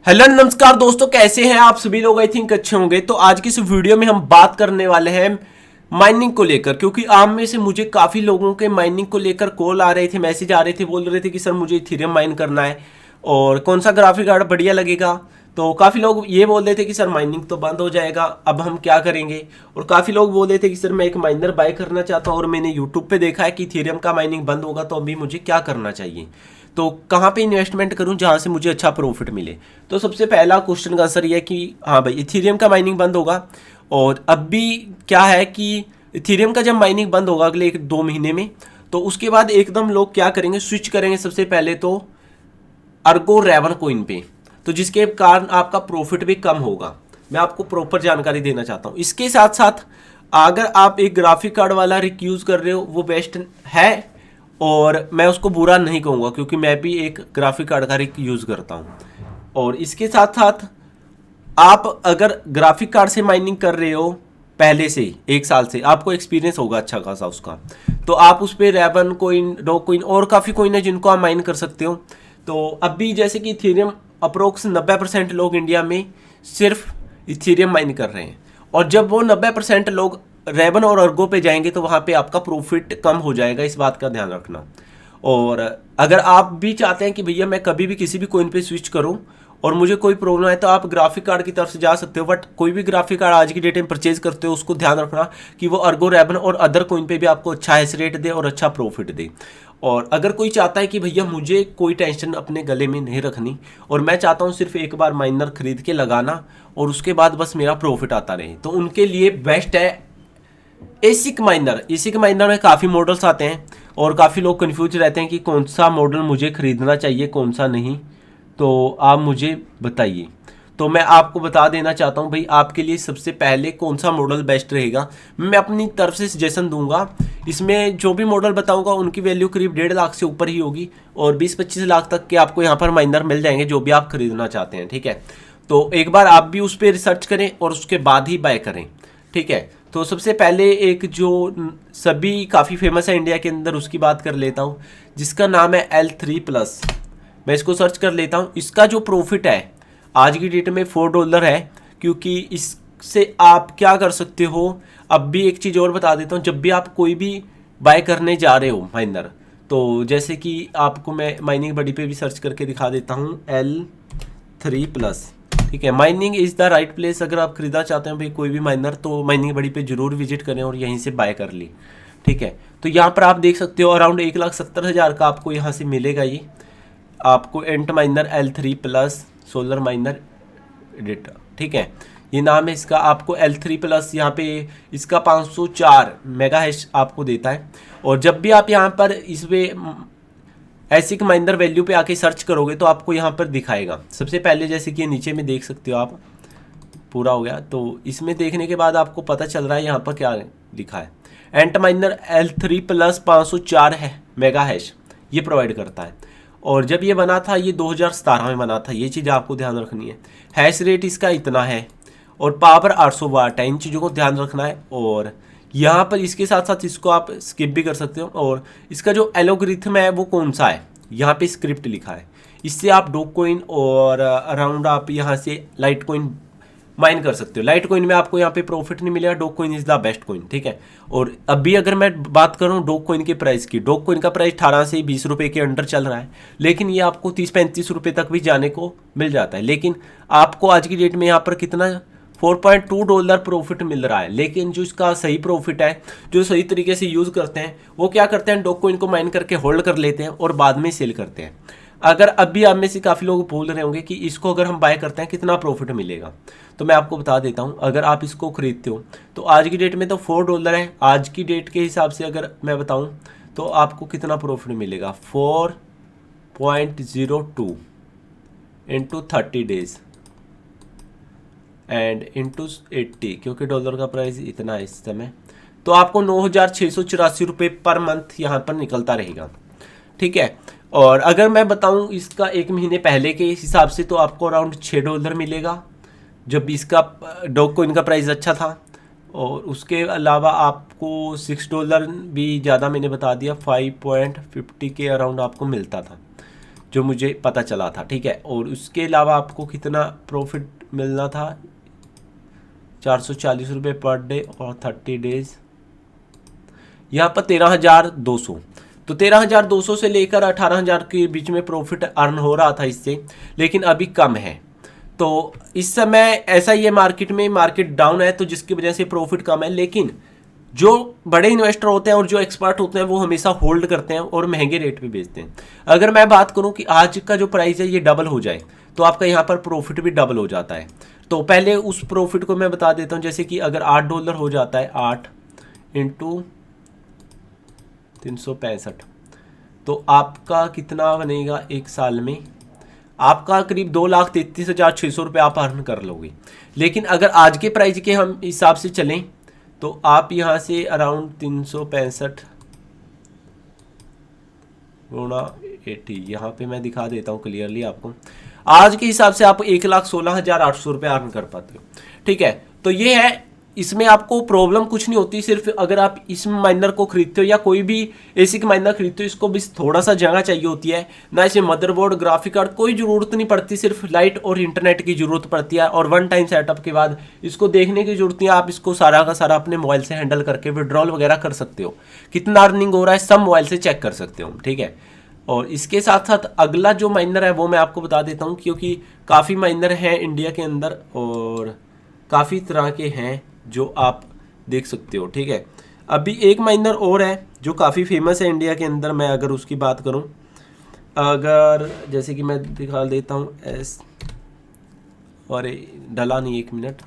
Hello नमस्कार दोस्तों, कैसे हैं आप सभी लोग। आई थिंक अच्छे होंगे। तो आज की इस वीडियो में हम बात करने वाले हैं माइनिंग को लेकर, क्योंकि आप में से मुझे काफ़ी लोगों के माइनिंग को लेकर कॉल आ रहे थे, मैसेज आ रहे थे, बोल रहे थे कि सर मुझे इथेरियम माइन करना है और कौन सा ग्राफिक कार्ड बढ़िया लगेगा। तो काफ़ी लोग ये बोल रहे थे कि सर माइनिंग तो बंद हो जाएगा, अब हम क्या करेंगे। और काफ़ी लोग बोल रहे थे कि सर मैं एक माइनर बाय करना चाहता हूँ और मैंने यूट्यूब पे देखा है कि इथेरियम का माइनिंग बंद होगा, तो अभी मुझे क्या करना चाहिए, तो कहाँ पे इन्वेस्टमेंट करूँ जहाँ से मुझे अच्छा प्रॉफिट मिले। तो सबसे पहला क्वेश्चन का आंसर ये है कि हाँ भाई, इथेरियम का माइनिंग बंद होगा। और अभी क्या है कि इथेरियम का जब माइनिंग बंद होगा अगले 1-2 महीने में, तो उसके बाद एकदम लोग क्या करेंगे, स्विच करेंगे सबसे पहले तो अर्गो रेवन कोइन पे, तो जिसके कारण आपका प्रॉफिट भी कम होगा। मैं आपको प्रॉपर जानकारी देना चाहता हूँ। इसके साथ साथ अगर आप एक ग्राफिक कार्ड वाला रिक यूज़ कर रहे हो वो बेस्ट है, और मैं उसको बुरा नहीं कहूँगा क्योंकि मैं भी एक ग्राफिक कार्ड का रिक यूज़ करता हूँ। और इसके साथ साथ आप अगर ग्राफिक कार्ड से माइनिंग कर रहे हो पहले से ही 1 साल से, आपको एक्सपीरियंस होगा अच्छा खासा उसका, तो आप उस पर रेवन कोइन, डॉग कोइन और काफ़ी कोइन है जिनको आप माइन कर सकते हो। तो अभी जैसे कि इथेरियम अप्रोक्स 90% लोग इंडिया में सिर्फ इथेरियम माइन कर रहे हैं, और जब वो 90% लोग रेवन और अर्गो पे जाएंगे तो वहाँ पे आपका प्रॉफिट कम हो जाएगा, इस बात का ध्यान रखना। और अगर आप भी चाहते हैं कि भैया मैं कभी भी किसी भी कोइन पे स्विच करूं और मुझे कोई प्रॉब्लम है, तो आप ग्राफिक कार्ड की तरफ से जा सकते हो। बट कोई भी ग्राफिक कार्ड आज की डेट में परचेज करते हो उसको ध्यान रखना कि वो अर्गो, रेवन और अदर कोइन पे भी आपको अच्छा हैश रेट दे और अच्छा प्रॉफिट दे। और अगर कोई चाहता है कि भैया मुझे कोई टेंशन अपने गले में नहीं रखनी और मैं चाहता हूँ सिर्फ एक बार माइनर खरीद के लगाना और उसके बाद बस मेरा प्रॉफिट आता रहे, तो उनके लिए बेस्ट है एसिक माइनर। एसिक माइनर में काफ़ी मॉडल्स आते हैं और काफ़ी लोग कंफ्यूज रहते हैं कि कौन सा मॉडल मुझे ख़रीदना चाहिए कौन सा नहीं, तो आप मुझे बताइए। तो मैं आपको बता देना चाहता हूँ भाई, आपके लिए सबसे पहले कौन सा मॉडल बेस्ट रहेगा, मैं अपनी तरफ से सजेशन दूंगा। इसमें जो भी मॉडल बताऊंगा उनकी वैल्यू करीब 1.5 लाख से ऊपर ही होगी, और 20-25 लाख तक के आपको यहाँ पर माइनर मिल जाएंगे जो भी आप खरीदना चाहते हैं। ठीक है, तो एक बार आप भी उस पर रिसर्च करें और उसके बाद ही बाय करें। ठीक है, तो सबसे पहले एक जो सभी काफ़ी फेमस है इंडिया के अंदर उसकी बात कर लेता हूँ, जिसका नाम है L3+। मैं इसको सर्च कर लेता हूँ। इसका जो प्रॉफिट है आज की डेट में $4 है, क्योंकि इससे आप क्या कर सकते हो। अब भी एक चीज़ और बता देता हूँ, जब भी आप कोई भी बाय करने जा रहे हो माइनर, तो जैसे कि आपको मैं माइनिंग बडी पे भी सर्च करके दिखा देता हूँ L3+। ठीक है, mining is the right place. अगर आप खरीदना चाहते हैं भाई कोई भी माइनर, तो माइनिंग बड़ी पे जरूर विजिट करें और यहीं से बाय कर ली। ठीक है, तो यहाँ पर आप देख सकते हो अराउंड 1,70,000 का आपको यहाँ से मिलेगा। ये आपको ant miner L3+ solar miner data. ठीक है, ये नाम है इसका। आपको L3+ यहाँ पे इसका 504 मेगा हैश आपको देता है। और जब भी आप यहाँ पर इसमें ऐसी माइनर वैल्यू पे आके सर्च करोगे तो आपको यहाँ पर दिखाएगा। सबसे पहले जैसे कि नीचे में देख सकते हो आप, पूरा हो गया, तो इसमें देखने के बाद आपको पता चल रहा है यहाँ पर क्या लिखा है। एंट माइनर L3+ 504 है मेगा हैश ये प्रोवाइड करता है। और जब ये बना था ये 2017 में बना था, ये चीज़ आपको ध्यान रखनी है। हैश रेट इसका इतना है और पावर 800 वाट है, इन चीज़ों को ध्यान रखना है। और यहाँ पर इसके साथ साथ इसको आप स्किप भी कर सकते हो। और इसका जो एलोगरिथम है वो कौन सा है, यहाँ पे स्क्रिप्ट लिखा है। इससे आप डॉग कोइन और अराउंड आप यहाँ से लाइट कोइन माइन कर सकते हो। लाइट कोइन में आपको यहाँ पे प्रॉफिट नहीं मिलेगा, dog coin is the best coin. ठीक है, और अभी अगर मैं बात करूँ डॉग कोइन के प्राइस की, डॉग कोइन का प्राइस 18 से 20 रुपये के अंडर चल रहा है, लेकिन ये आपको 30-35 रुपये तक भी जाने को मिल जाता है। लेकिन आपको आज की डेट में यहाँ पर कितना $4.2 प्रॉफिट मिल रहा है। लेकिन जो इसका सही प्रॉफिट है, जो सही तरीके से यूज़ करते हैं, वो क्या करते हैं, डॉग कोइन को माइन करके होल्ड कर लेते हैं और बाद में सेल करते हैं। अगर अभी आप में से काफ़ी लोग बोल रहे होंगे कि इसको अगर हम बाय करते हैं कितना प्रॉफिट मिलेगा, तो मैं आपको बता देता हूं। अगर आप इसको खरीदते हो तो आज की डेट में तो $4 है। आज की डेट के हिसाब से अगर मैं बताऊं तो आपको कितना प्रॉफिट मिलेगा, 4.02 इंटू 30 डेज एंड इंटू 80, क्योंकि डॉलर का प्राइस इतना है इस समय, तो आपको 9,684 रुपये पर मंथ यहाँ पर निकलता रहेगा। ठीक है, और अगर मैं बताऊं इसका 1 महीने पहले के हिसाब से, तो आपको अराउंड $6 मिलेगा जब इसका डॉग कोइन का प्राइस अच्छा था। और उसके अलावा आपको $6 भी ज़्यादा मैंने बता दिया, 5.50 के अराउंड आपको मिलता था जो मुझे पता चला था, ठीक है। और उसके अलावा आपको कितना प्रॉफिट मिलना था, 440 रुपये पर डे और 30 डेज, यहाँ पर 13,200। तो 13,200 से लेकर 18,000 के बीच में प्रॉफिट अर्न हो रहा था इससे, लेकिन अभी कम है। तो इस समय ऐसा ही है, मार्केट में मार्केट डाउन है तो जिसकी वजह से प्रॉफिट कम है। लेकिन जो बड़े इन्वेस्टर होते हैं और जो एक्सपर्ट होते हैं वो हमेशा होल्ड करते हैं और महंगे रेट पे बेचते हैं। अगर मैं बात करूं कि आज का जो प्राइस है ये डबल हो जाए तो आपका यहाँ पर प्रॉफिट भी डबल हो जाता है। तो पहले उस प्रॉफिट को मैं बता देता हूँ। जैसे कि अगर $8 हो जाता है, 8 × 365, तो आपका कितना बनेगा एक साल में, आपका करीब 2,33,600 रुपये आप अर्न कर लोगे। लेकिन अगर आज के प्राइस के हम हिसाब से चलें तो आप यहाँ से अराउंड 365 गुणा 80, यहाँ पे मैं दिखा देता हूँ क्लियरली आपको, आज के हिसाब से आप 1,16,800 रुपये अर्न कर पाते हो, ठीक है। तो ये है, इसमें आपको प्रॉब्लम कुछ नहीं होती। सिर्फ अगर आप इस माइनर को खरीदते हो या कोई भी एसिक माइनर खरीदते हो, इसको भी थोड़ा सा जगह चाहिए होती है ना। इसे मदरबोर्ड, ग्राफिक कार्ड कोई ज़रूरत नहीं पड़ती, सिर्फ लाइट और इंटरनेट की ज़रूरत पड़ती है। और वन टाइम सेटअप के बाद इसको देखने की जरूरत नहीं है, आप इसको सारा का सारा अपने मोबाइल से हैंडल करके विड्रॉल वगैरह कर सकते हो। कितना अर्निंग हो रहा है सब मोबाइल से चेक कर सकते हो, ठीक है। और इसके साथ साथ अगला जो माइनर है वो मैं आपको बता देता हूँ, क्योंकि काफ़ी माइनर हैं इंडिया के अंदर और काफ़ी तरह के हैं जो आप देख सकते हो, ठीक है। अभी एक माइनर और है जो काफ़ी फेमस है इंडिया के अंदर, मैं अगर उसकी बात करूं, अगर जैसे कि मैं दिखा देता हूं एस, और डला नहीं, 1 मिनट,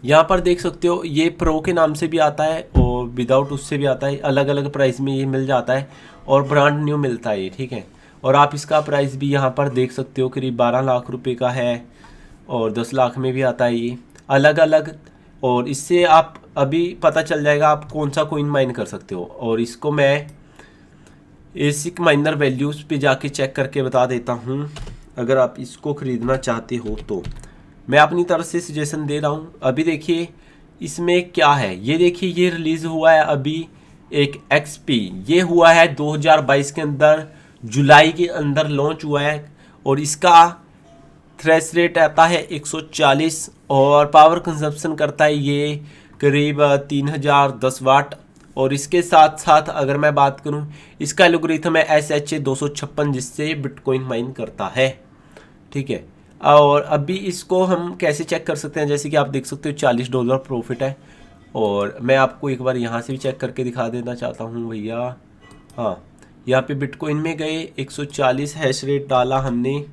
यहाँ पर देख सकते हो ये प्रो के नाम से भी आता है और विदाउट उससे भी आता है, अलग अलग प्राइस में ये मिल जाता है और ब्रांड न्यू मिलता है ये, ठीक है। और आप इसका प्राइस भी यहाँ पर देख सकते हो, करीब 12 लाख रुपए का है और 10 लाख में भी आता है ये, अलग अलग। और इससे आप अभी पता चल जाएगा आप कौन सा कोइन माइन कर सकते हो। और इसको मैं एसिक माइनर वैल्यूज़ पे जाके चेक करके बता देता हूँ। अगर आप इसको ख़रीदना चाहते हो तो मैं अपनी तरफ से सजेशन दे रहा हूँ। अभी देखिए इसमें क्या है, ये देखिए ये रिलीज़ हुआ है अभी एक XP, ये हुआ है 2022 के अंदर, जुलाई के अंदर लॉन्च हुआ है। और इसका थ्रेश रेट आता है 140 और पावर कंजप्शन करता है ये करीब 3010 वाट। और इसके साथ साथ अगर मैं बात करूं, इसका एल्गोरिथम है SHA-256 जिससे बिटकॉइन माइन करता है, ठीक है। और अभी इसको हम कैसे चेक कर सकते हैं, जैसे कि आप देख सकते हो $40 प्रॉफिट है। और मैं आपको एक बार यहाँ से भी चेक करके दिखा देना चाहता हूँ भैया। हाँ, यहाँ पे बिटकॉइन में गए 140 हैश रेट डाला हमने,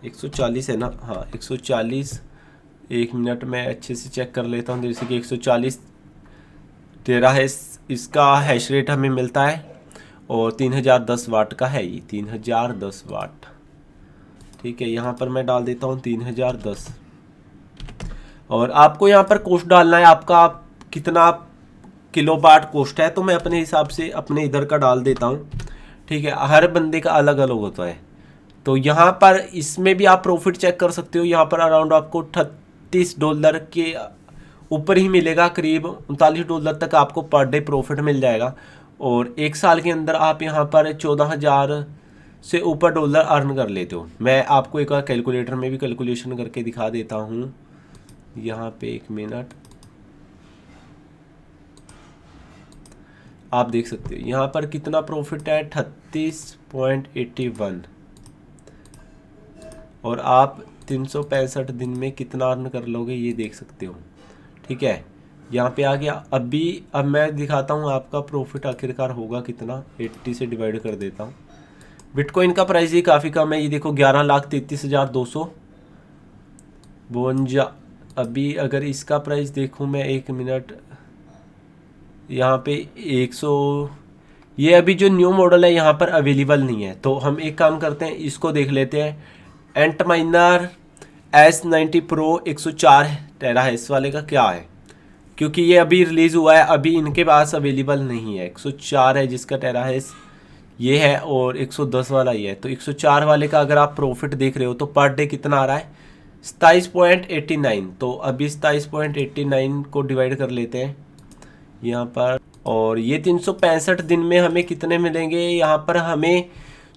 140 है ना, हाँ 140, 1 मिनट में अच्छे से चेक कर लेता हूँ। जैसे कि 140 13 है इसका हैश रेट हमें मिलता है और 3010 वाट का है ये, 3010 वाट, ठीक है। यहाँ पर मैं डाल देता हूँ 3010 और आपको यहाँ पर कोस्ट डालना है, आपका कितना किलो वाट कोस्ट है, तो मैं अपने हिसाब से अपने इधर का डाल देता हूँ, ठीक है। हर बंदे का अलग अलग होता है। तो यहाँ पर इसमें भी आप प्रॉफिट चेक कर सकते हो। यहाँ पर अराउंड आपको $38 के ऊपर ही मिलेगा, करीब $39 तक आपको पर डे प्रॉफिट मिल जाएगा। और एक साल के अंदर आप यहाँ पर 14,000 से ऊपर डॉलर अर्न कर लेते हो। मैं आपको एक बार कैलकुलेटर में भी कैलकुलेशन करके दिखा देता हूँ। यहाँ पे 1 मिनट, आप देख सकते हो यहाँ पर कितना प्रॉफिट है, 38.81। और आप 365 दिन में कितना अर्न कर लोगे ये देख सकते हो, ठीक है। यहाँ पे आ गया। अब मैं दिखाता हूँ आपका प्रॉफिट आखिरकार होगा कितना, 80 से डिवाइड कर देता हूँ। बिटकॉइन का प्राइस ही काफ़ी कम है, ये देखो 11,33,252। अभी अगर इसका प्राइस देखूँ मैं, 1 मिनट, यहाँ पे 100, ये अभी जो न्यू मॉडल है यहाँ पर अवेलेबल नहीं है। तो हम एक काम करते हैं, इसको देख लेते हैं। एंटमाइनर S90 Pro 104 टेरा है, इस वाले का क्या है, क्योंकि ये अभी रिलीज़ हुआ है, अभी इनके पास अवेलेबल नहीं है। 104 है जिसका टेरा है ये है, और 110 वाला ही है। तो 104 वाले का अगर आप प्रॉफिट देख रहे हो तो पर डे कितना आ रहा है, 27.89। तो अभी 27.89 को डिवाइड कर लेते हैं यहाँ पर और ये 365 दिन में हमें कितने मिलेंगे, यहाँ पर हमें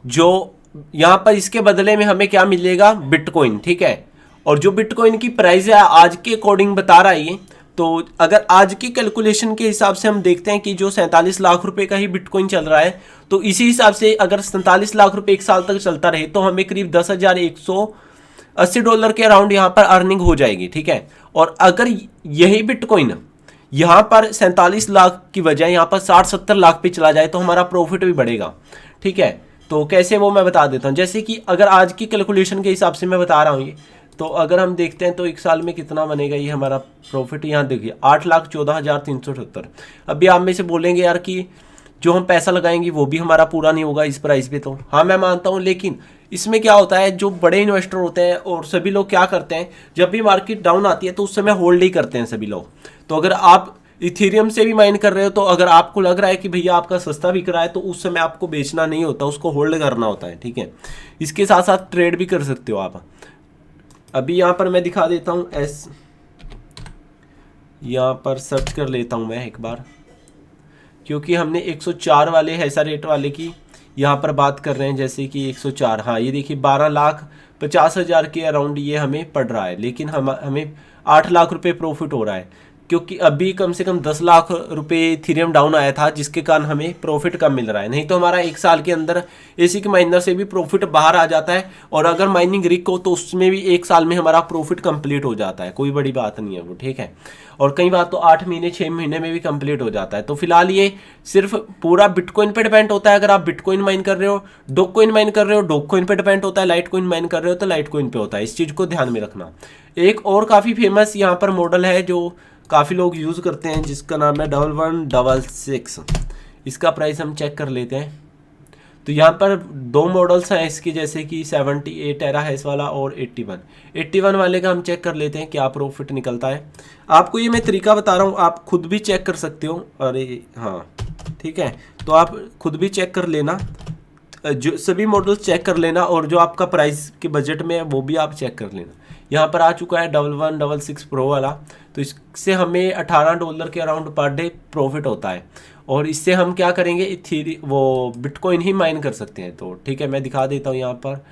जो यहाँ पर इसके बदले में हमें क्या मिलेगा, बिटकॉइन, ठीक है। और जो बिटकॉइन की प्राइस है आज के अकॉर्डिंग बता रहा है ये, तो अगर आज की कैलकुलेशन के हिसाब से हम देखते हैं कि जो 47 लाख रुपए का ही बिटकॉइन चल रहा है, तो इसी हिसाब से अगर 47 लाख रुपए एक साल तक चलता रहे तो हमें करीब $10,180 के अराउंड यहाँ पर अर्निंग हो जाएगी, ठीक है। और अगर यही बिटकॉइन यहाँ पर 47 लाख की बजाय यहाँ पर 60-70 लाख पे चला जाए तो हमारा प्रॉफिट भी बढ़ेगा, ठीक है। तो कैसे वो मैं बता देता हूँ। जैसे कि अगर आज की कैलकुलेशन के हिसाब से मैं बता रहा हूँ ये, तो अगर हम देखते हैं तो एक साल में कितना बनेगा ये हमारा प्रॉफिट, यहाँ देखिए 8,14,378। अभी आप में से बोलेंगे यार कि जो हम पैसा लगाएंगे वो भी हमारा पूरा नहीं होगा इस प्राइस पे, तो हाँ मैं मानता हूँ, लेकिन इसमें क्या होता है, जो बड़े इन्वेस्टर होते हैं और सभी लोग क्या करते हैं, जब भी मार्केट डाउन आती है तो उस समय होल्ड ही करते हैं सभी लोग। तो अगर आप इथेरियम से भी माइन कर रहे हो तो अगर आपको लग रहा है कि भैया आपका सस्ता बिक रहा है तो उस समय आपको बेचना नहीं होता, उसको होल्ड करना होता है, ठीक है। इसके साथ साथ ट्रेड भी कर सकते हो आप। अभी यहाँ पर मैं दिखा देता हूँ, यहाँ पर सर्च कर लेता हूँ मैं एक बार, क्योंकि हमने 104 वाले ऐसा रेट वाले की यहाँ पर बात कर रहे हैं। जैसे कि 104, हाँ ये देखिए 12,50,000 के अराउंड ये हमें पड़ रहा है, लेकिन हमें 8 लाख रुपए प्रॉफिट हो रहा है, क्योंकि अभी कम से कम 10 लाख रुपए इथेरियम डाउन आया था, जिसके कारण हमें प्रॉफिट कम मिल रहा है। नहीं तो हमारा एक साल के अंदर एसिक माइनर से भी प्रॉफिट बाहर आ जाता है, और अगर माइनिंग रिग हो तो उसमें भी एक साल में हमारा प्रॉफिट कंप्लीट हो जाता है, कोई बड़ी बात नहीं है वो, ठीक है। और कई बार तो 8 महीने 6 महीने में भी कंप्लीट हो जाता है। तो फिलहाल ये सिर्फ पूरा बिटकॉइन पे डिपेंड होता है। अगर आप बिटकॉइन माइन कर रहे हो, डॉगकॉइन माइन कर रहे हो, डॉगकॉइन पे डिपेंड होता है, लाइटकॉइन माइन कर रहे हो तो लाइटकॉइन पे होता है। इस चीज़ को ध्यान में रखना। एक और काफ़ी फेमस यहाँ पर मॉडल है जो काफ़ी लोग यूज़ करते हैं, जिसका नाम है 1166। इसका प्राइस हम चेक कर लेते हैं। तो यहाँ पर 2 मॉडल्स हैं इसके, जैसे कि 78 टेराहर्ट्ज़ वाला और 81 वाले का हम चेक कर लेते हैं क्या प्रॉफिट निकलता है। आपको ये मैं तरीका बता रहा हूँ, आप खुद भी चेक कर सकते हो। अरे हाँ ठीक है, तो आप खुद भी चेक कर लेना, जो सभी मॉडल्स चेक कर लेना, और जो आपका प्राइस के बजट में है वो भी आप चेक कर लेना। यहाँ पर आ चुका है 1166 प्रो वाला, तो इससे हमें $18 के अराउंड पर डे प्रॉफिट होता है, और इससे हम क्या करेंगे, वो बिटकॉइन ही माइन कर सकते हैं। तो ठीक है, मैं दिखा देता हूँ यहाँ पर,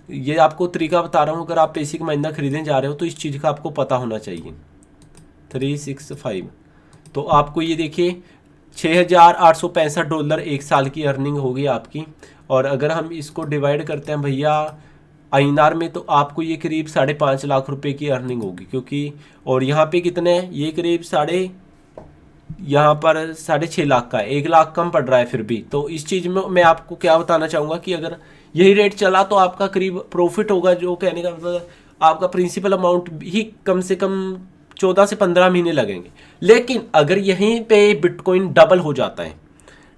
ये आपको तरीका बता रहा हूँ। अगर आप बेसिक माइनर खरीदने जा रहे हो तो इस चीज़ का आपको पता होना चाहिए। 365, तो आपको ये देखिए $6,865 एक साल की अर्निंग होगी आपकी। और अगर हम इसको डिवाइड करते हैं भैया INR में, तो आपको ये करीब 5.5 लाख रुपए की अर्निंग होगी, क्योंकि और यहाँ पे कितने हैं, ये करीब यहाँ पर 6.5 लाख का है, 1 लाख कम पड़ रहा है फिर भी। तो इस चीज़ में मैं आपको क्या बताना चाहूँगा कि अगर यही रेट चला तो आपका करीब प्रॉफिट होगा, जो कहने का मतलब आपका प्रिंसिपल अमाउंट ही कम से कम 14 से 15 महीने लगेंगे। लेकिन अगर यहीं पे बिटकॉइन डबल हो जाता है,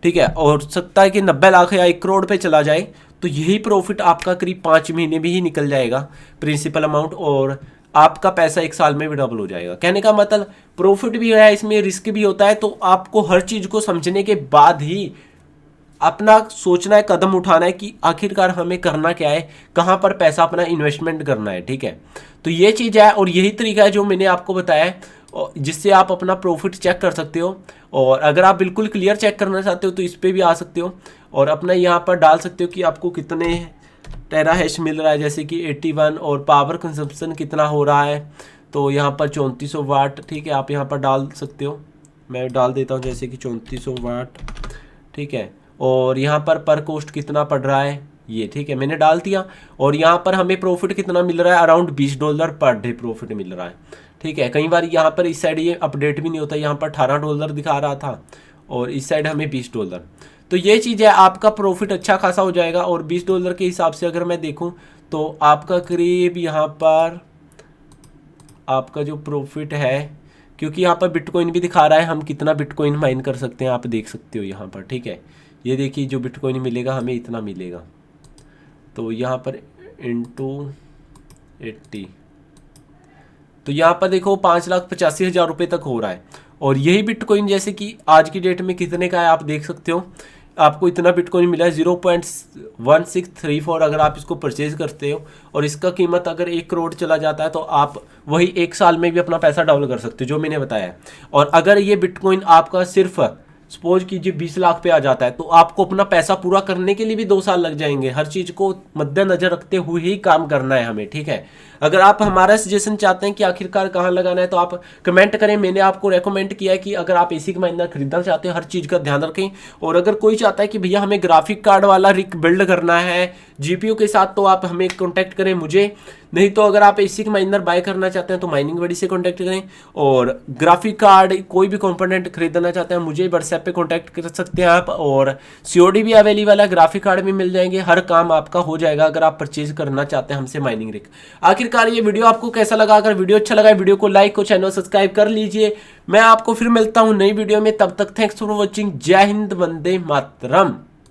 ठीक है, और सकता है कि 90 लाख या 1 करोड़ पे चला जाए, तो यही प्रॉफिट आपका करीब 5 महीने भी ही निकल जाएगा प्रिंसिपल अमाउंट, और आपका पैसा एक साल में भी डबल हो जाएगा। कहने का मतलब प्रॉफिट भी है इसमें, रिस्क भी होता है। तो आपको हर चीज़ को समझने के बाद ही अपना सोचना है, कदम उठाना है कि आखिरकार हमें करना क्या है, कहाँ पर पैसा अपना इन्वेस्टमेंट करना है, ठीक है। तो ये चीज़ है, और यही तरीका है जो मैंने आपको बताया है, जिससे आप अपना प्रॉफिट चेक कर सकते हो। और अगर आप बिल्कुल क्लियर चेक करना चाहते हो तो इस पर भी आ सकते हो, और अपना यहाँ पर डाल सकते हो कि आपको कितने टेराहर्ट्ज़ मिल रहा है, जैसे कि 81, और पावर कंजप्शन कितना हो रहा है। तो यहाँ पर 3400 वाट, ठीक है, आप यहाँ पर डाल सकते हो। मैं डाल देता हूँ जैसे कि 3400 वाट, ठीक है। और यहाँ पर कोस्ट कितना पड़ रहा है ये, ठीक है, मैंने डाल दिया। और यहाँ पर हमें प्रॉफिट कितना मिल रहा है, अराउंड $20 पर डे प्रॉफिट मिल रहा है, ठीक है। कई बार यहाँ पर इस साइड ये अपडेट भी नहीं होता, यहाँ पर $18 दिखा रहा था और इस साइड हमें $20। तो ये चीज़ है, आपका प्रॉफिट अच्छा खासा हो जाएगा। और $20 के हिसाब से अगर मैं देखूँ तो आपका करीब यहाँ पर आपका जो प्रॉफिट है, क्योंकि यहाँ पर बिटकॉइन भी दिखा रहा है, हम कितना बिटकॉइन माइन कर सकते हैं आप देख सकते हो यहाँ पर, ठीक है। ये देखिए जो बिटकॉइन मिलेगा हमें इतना मिलेगा, तो यहाँ पर × 80, तो यहाँ पर देखो 5,85,000 रुपये तक हो रहा है। और यही बिटकॉइन जैसे कि आज की डेट में कितने का है आप देख सकते हो, आपको इतना बिटकॉइन मिला है 0.1634। अगर आप इसको परचेज करते हो और इसका कीमत अगर 1 करोड़ चला जाता है तो आप वही 1 साल में भी अपना पैसा डबल कर सकते हो, जो मैंने बताया है। और अगर ये बिटकॉइन आपका सिर्फ सपोज कीजिए 20 लाख पे आ जाता है, तो आपको अपना पैसा पूरा करने के लिए भी 2 साल लग जाएंगे। हर चीज को मद्देनजर रखते हुए ही काम करना है हमें, ठीक है। अगर आप हमारा सजेशन चाहते हैं कि आखिरकार कहाँ लगाना है, तो आप कमेंट करें। मैंने आपको रेकमेंड किया है कि अगर आप एसी का माइनर खरीदना चाहते हैं, हर चीज का ध्यान रखें। और अगर कोई चाहता है कि भैया हमें ग्राफिक कार्ड वाला रिग बिल्ड करना है जीपीयू के साथ, तो आप हमें कॉन्टैक्ट करें मुझे। नहीं तो अगर आप एसी का माइनर बाय करना चाहते हैं तो माइनिंग बडी से कॉन्टैक्ट करें। और ग्राफिक कार्ड कोई भी कंपोनेंट खरीदना चाहते हैं मुझे व्हाट्सएप पे कॉन्टैक्ट कर सकते हैं आप। और सीओडी भी अवेलेबल है, ग्राफिक कार्ड भी मिल जाएंगे, हर काम आपका हो जाएगा अगर आप परचेज करना चाहते हैं हमसे माइनिंग रिग। आखिरकार ये वीडियो आपको कैसा लगा? अगर वीडियो अच्छा लगा वीडियो को लाइक और चैनल सब्सक्राइब कर लीजिए। मैं आपको फिर मिलता हूं नई वीडियो में, तब तक थैंक्स फॉर वॉचिंग। जय हिंद, वंदे मातरम।